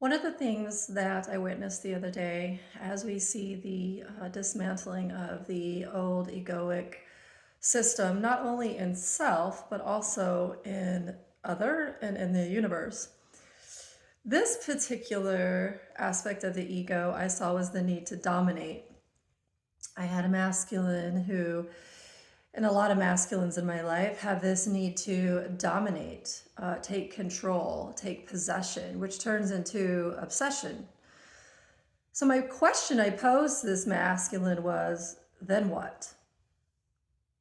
One of the things that I witnessed the other day, as we see the dismantling of the old egoic system, not only in self, but also in other and in the universe. This particular aspect of the ego I saw was the need to dominate. I had a masculine who, and a lot of masculines in my life, have this need to dominate, take control, take possession, which turns into obsession. So my question I posed to this masculine was, then what?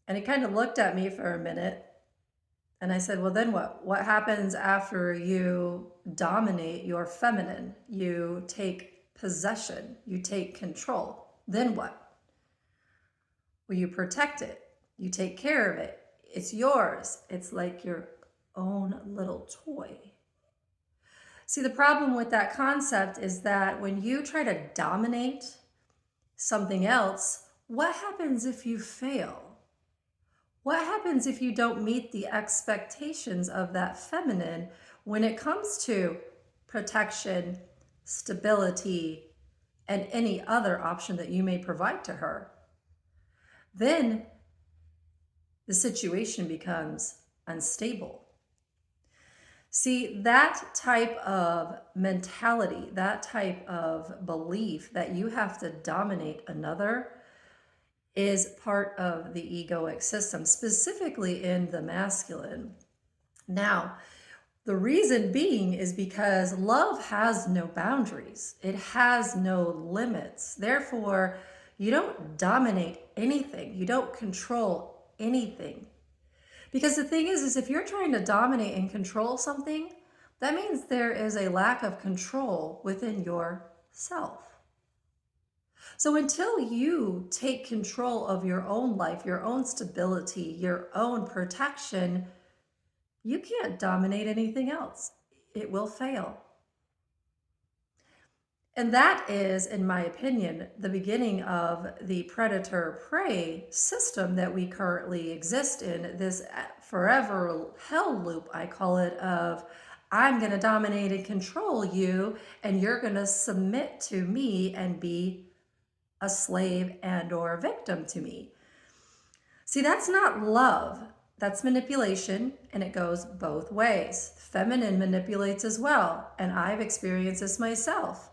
And he kind of looked at me for a minute, and I said, well, then what? What happens after you dominate your feminine? You take possession, you take control. Then what? Well, you protect it, you take care of it. It's yours. It's like your own little toy. See, the problem with that concept is that when you try to dominate something else, what happens if you fail? What happens if you don't meet the expectations of that feminine when it comes to protection, stability, and any other option that you may provide to her? Then the situation becomes unstable. See, that type of mentality, that type of belief that you have to dominate another is part of the egoic system, specifically in the masculine. Now, the reason being is because love has no boundaries. It has no limits. Therefore, you don't dominate anything. You don't control anything. Because the thing is if you're trying to dominate and control something, that means there is a lack of control within yourself. So until you take control of your own life, your own stability, your own protection, you can't dominate anything else. It will fail. And that is, in my opinion, the beginning of the predator-prey system that we currently exist in, this forever hell loop, I call it, of I'm going to dominate and control you, and you're going to submit to me and be a slave and or a victim to me. See, that's not love. That's manipulation, and it goes both ways. Feminine manipulates as well, and I've experienced this myself,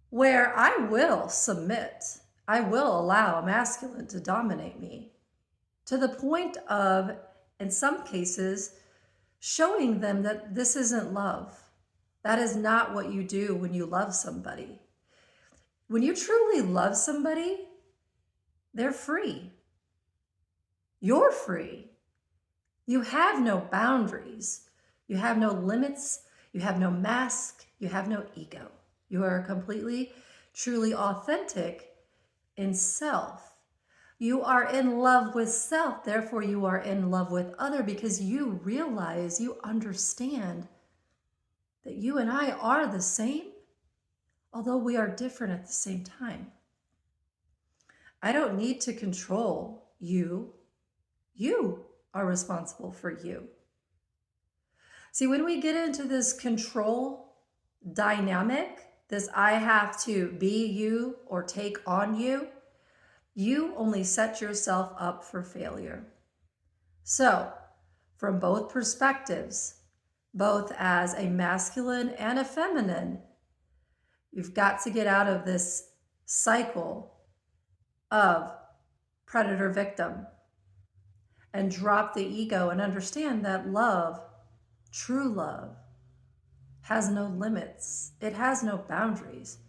where I will submit. I will allow a masculine to dominate me to the point of, in some cases, showing them that this isn't love. That is not what you do when you love somebody. When you truly love somebody, they're free. You're free. You have no boundaries. You have no limits. You have no mask. You have no ego. You are completely, truly authentic in self. You are in love with self. Therefore, you are in love with other because you realize, you understand that you and I are the same, although we are different at the same time. I don't need to control you. You are responsible for you. See, when we get into this control dynamic, this I have to be you or take on you, you only set yourself up for failure. So, from both perspectives, both as a masculine and a feminine, you've got to get out of this cycle of predator-victim and drop the ego and understand that love, true love, has no limits. It has no boundaries.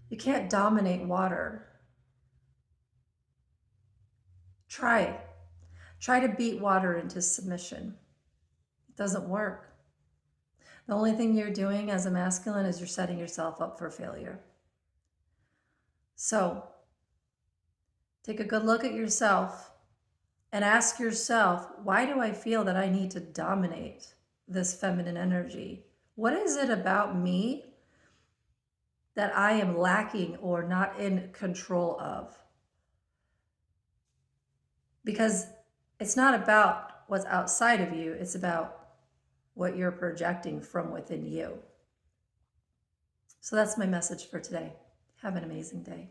You can't dominate water. Try to beat water into submission. It doesn't work. The only thing you're doing as a masculine is you're setting yourself up for failure. So, take a good look at yourself and ask yourself, why do I feel that I need to dominate this feminine energy? What is it about me that I am lacking or not in control of? Because it's not about what's outside of you, it's about what you're projecting from within you. So that's my message for today. Have an amazing day.